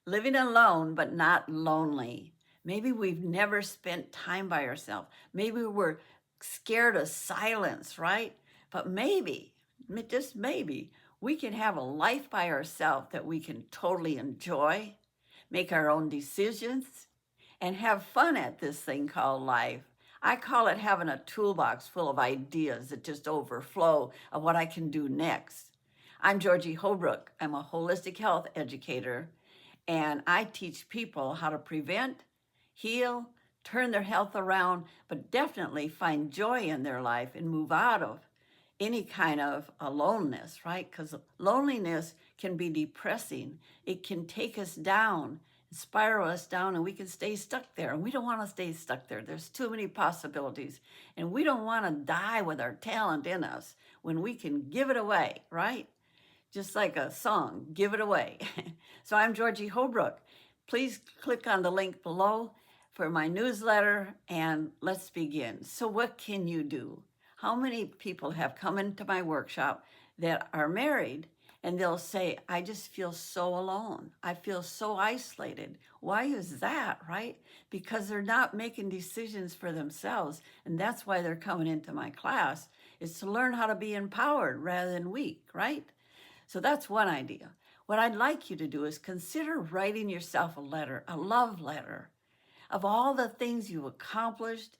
living alone but not lonely. Maybe we've never spent time by ourselves. Maybe we're scared of silence, right? But maybe, just maybe, we can have a life by ourselves that we can totally enjoy, make our own decisions, and have fun at this thing called life. I call it having a toolbox full of ideas that just overflow of what I can do next. I'm Georgie Holbrook. I'm a holistic health educator, and I teach people how to prevent, heal, turn their health around, but definitely find joy in their life and move out of any kind of aloneness, right? Because loneliness can be depressing. It can take us down, spiral us down, and we can stay stuck there. And we don't want to stay stuck there. There's too many possibilities. And we don't want to die with our talent in us when we can give it away, right? Just like a song, give it away. So I'm Georgie Holbrook. Please click on the link below for my newsletter and let's begin. So what can you do? How many people have come into my workshop that are married and they'll say, I just feel so alone. I feel so isolated. Why is that, right? Because they're not making decisions for themselves. And that's why they're coming into my class, is to learn how to be empowered rather than weak, right? So that's one idea. What I'd like you to do is consider writing yourself a letter, a love letter of all the things you've accomplished,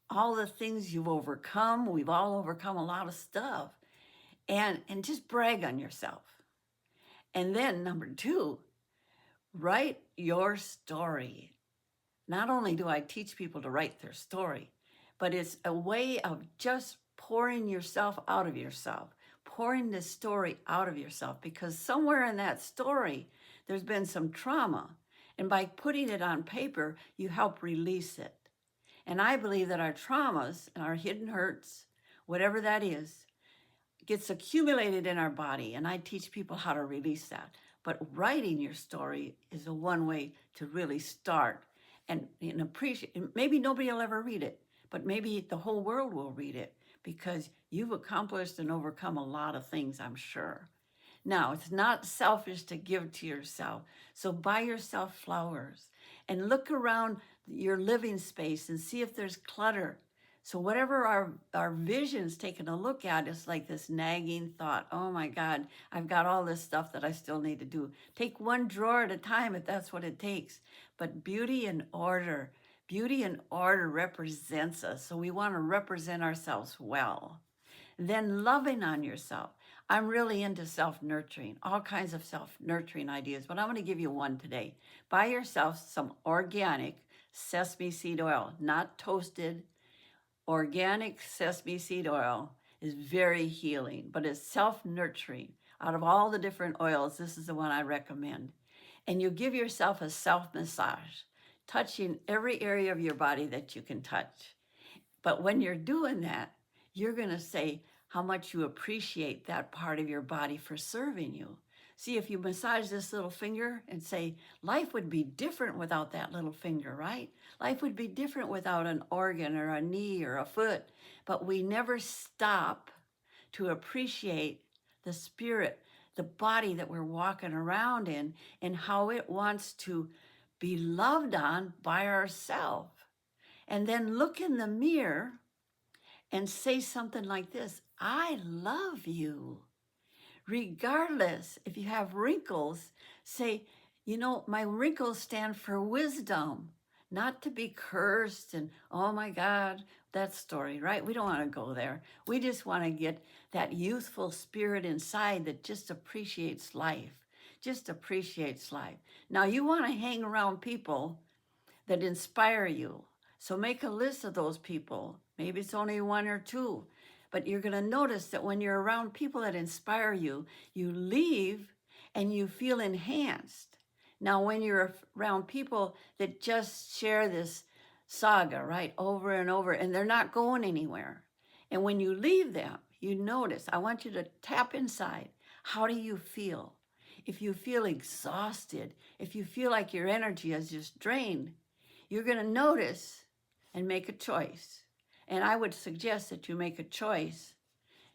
all the things you've overcome. We've all overcome a lot of stuff. And just brag on yourself. And then number two, write your story. Not only do I teach people to write their story, but it's a way of just pouring yourself out of yourself, pouring this story out of yourself, because somewhere in that story, there's been some trauma. And by putting it on paper, you help release it. And I believe that our traumas and our hidden hurts, whatever that is, gets accumulated in our body. And I teach people how to release that. But writing your story is a one way to really start and appreciate. Maybe nobody will ever read it, but maybe the whole world will read it because you've accomplished and overcome a lot of things, I'm sure. Now, it's not selfish to give to yourself. So buy yourself flowers and look around your living space and see if there's clutter. So whatever our vision's taking a look at is like this nagging thought, oh my God, I've got all this stuff that I still need to do. Take one drawer at a time if that's what it takes. But beauty and order represents us. So we want to represent ourselves well. Then loving on yourself. I'm really into self-nurturing, all kinds of self-nurturing ideas, but I'm going to give you one today. Buy yourself some organic sesame seed oil, not toasted. Organic sesame seed oil is very healing, but it's self-nurturing. Out of all the different oils, this is the one I recommend. And you give yourself a self-massage, touching every area of your body that you can touch. But when you're doing that, you're going to say how much you appreciate that part of your body for serving you. See, if you massage this little finger and say, life would be different without that little finger, right? Life would be different without an organ or a knee or a foot. But we never stop to appreciate the spirit, the body that we're walking around in, and how it wants to be loved on by ourselves. And then look in the mirror and say something like this, I love you. Regardless, if you have wrinkles, say, my wrinkles stand for wisdom, not to be cursed and, oh my God, that story, right? We don't want to go there. We just want to get that youthful spirit inside that just appreciates life, Now, you want to hang around people that inspire you. So make a list of those people. Maybe it's only one or two. But you're going to notice that when you're around people that inspire you, you leave and you feel enhanced. Now, when you're around people that just share this saga, right, over and over, and they're not going anywhere. And when you leave them, you notice, I want you to tap inside. How do you feel? If you feel exhausted, if you feel like your energy is just drained, you're going to notice and make a choice. And I would suggest that you make a choice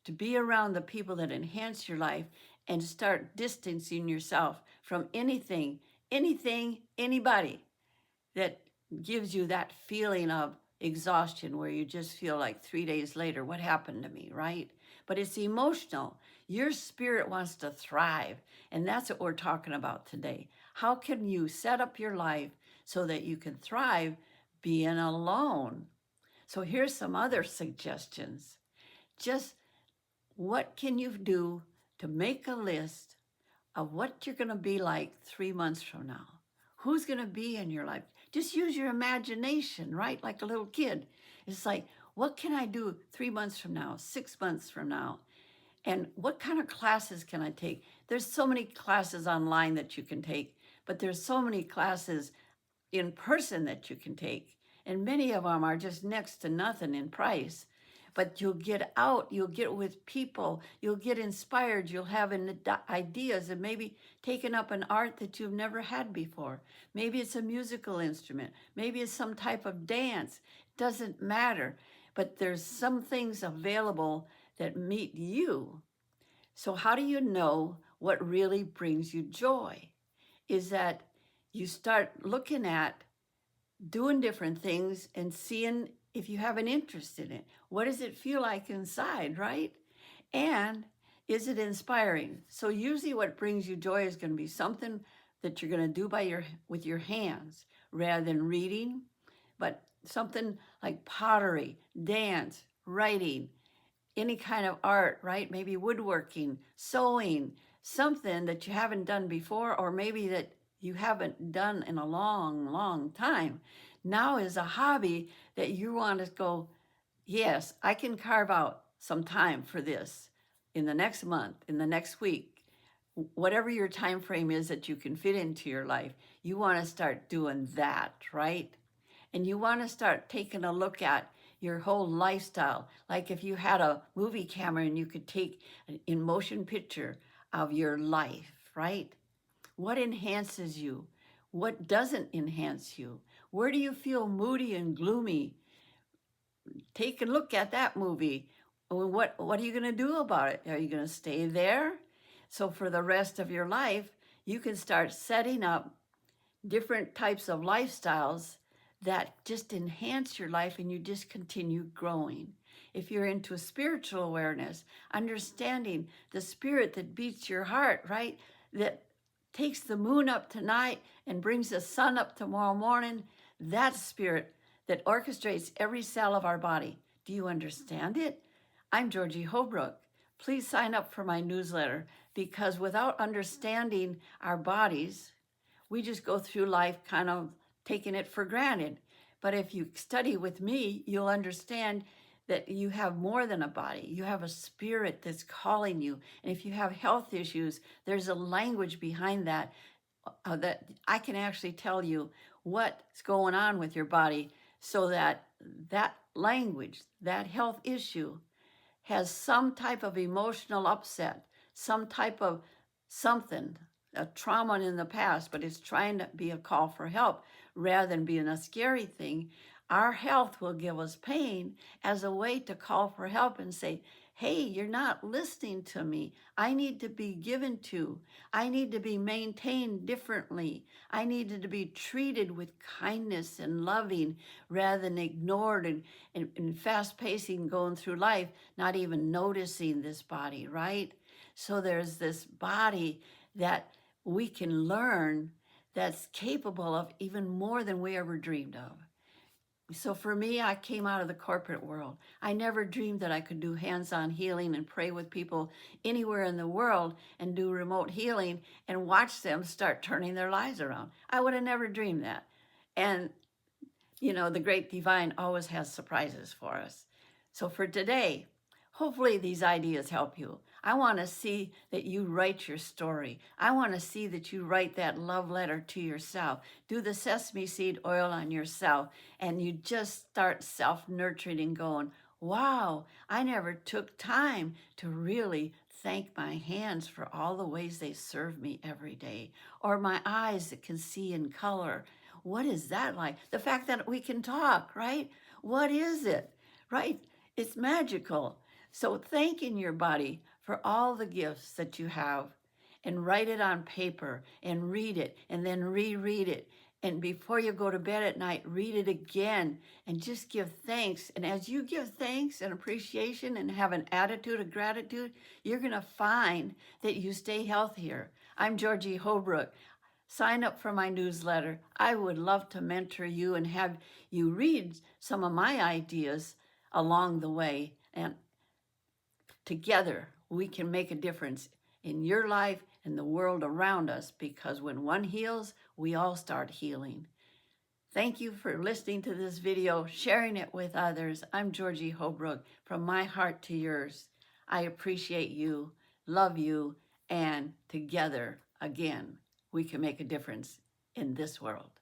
to be around the people that enhance your life and start distancing yourself from anything anything, anybody that gives you that feeling of exhaustion where you just feel like 3 days later, what happened to me, right? But it's emotional. Your spirit wants to thrive. And that's what we're talking about today. How can you set up your life so that you can thrive being alone? So here's some other suggestions. Just what can you do to make a list of what you're going to be like 3 months from now? Who's going to be in your life? Just use your imagination, right? Like a little kid. It's like, what can I do 3 months from now, 6 months from now? And what kind of classes can I take? There's so many classes online that you can take, but there's so many classes in person that you can take. And many of them are just next to nothing in price. But you'll get out, you'll get with people, you'll get inspired, you'll have ideas, and maybe taking up an art that you've never had before. Maybe it's a musical instrument, maybe it's some type of dance. It doesn't matter. But there's some things available that meet you. So, how do you know what really brings you joy? Is that you start looking at doing different things and seeing if you have an interest in it. What does it feel like inside, right? And is it inspiring? So usually what brings you joy is going to be something that you're going to do with your hands rather than reading, but something like pottery, dance, writing, any kind of art, right? Maybe woodworking, sewing, something that you haven't done before, or maybe that you haven't done in a long, long time. Now is a hobby that you want to go, yes, I can carve out some time for this in the next month, in the next week, whatever your time frame is that you can fit into your life. You want to start doing that, right? And you want to start taking a look at your whole lifestyle. Like if you had a movie camera and you could take an in motion picture of your life, right? What enhances you? What doesn't enhance you? Where do you feel moody and gloomy? Take a look at that movie. What are you going to do about it? Are you going to stay there? So for the rest of your life, you can start setting up different types of lifestyles that just enhance your life and you just continue growing. If you're into spiritual awareness, understanding the spirit that beats your heart, right? That takes the moon up tonight and brings the sun up tomorrow morning, that spirit that orchestrates every cell of our body. Do you understand it? I'm Georgie Holbrook. Please sign up for my newsletter because without understanding our bodies, we just go through life kind of taking it for granted. But if you study with me, you'll understand that you have more than a body. You have a spirit that's calling you. And if you have health issues, there's a language behind that that I can actually tell you what's going on with your body so that that language, that health issue has some type of emotional upset, some type of something, a trauma in the past, but it's trying to be a call for help rather than being a scary thing. Our health will give us pain as a way to call for help and say, hey, you're not listening to me. I need to be given to. I need to be maintained differently. I needed to be treated with kindness and loving rather than ignored and fast pacing going through life, not even noticing this body, right? So there's this body that we can learn that's capable of even more than we ever dreamed of. So for me, I came out of the corporate world. I never dreamed that I could do hands-on healing and pray with people anywhere in the world and do remote healing and watch them start turning their lives around. I would have never dreamed that. And you know, the great divine always has surprises for us. So for today, hopefully these ideas help you. I want to see that you write your story. I want to see that you write that love letter to yourself. Do the sesame seed oil on yourself, and you just start self-nurturing and going, wow, I never took time to really thank my hands for all the ways they serve me every day, or my eyes that can see in color. What is that like? The fact that we can talk, right? What is it, right? It's magical. So thanking your body for all the gifts that you have and write it on paper and read it and then reread it. And before you go to bed at night, read it again and just give thanks. And as you give thanks and appreciation and have an attitude of gratitude, you're going to find that you stay healthier. I'm Georgie Holbrook. Sign up for my newsletter. I would love to mentor you and have you read some of my ideas along the way. And together, we can make a difference in your life and the world around us, because when one heals, we all start healing. Thank you for listening to this video, sharing it with others. I'm Georgie Holbrook, from my heart to yours. I appreciate you, love you, and together, again, we can make a difference in this world.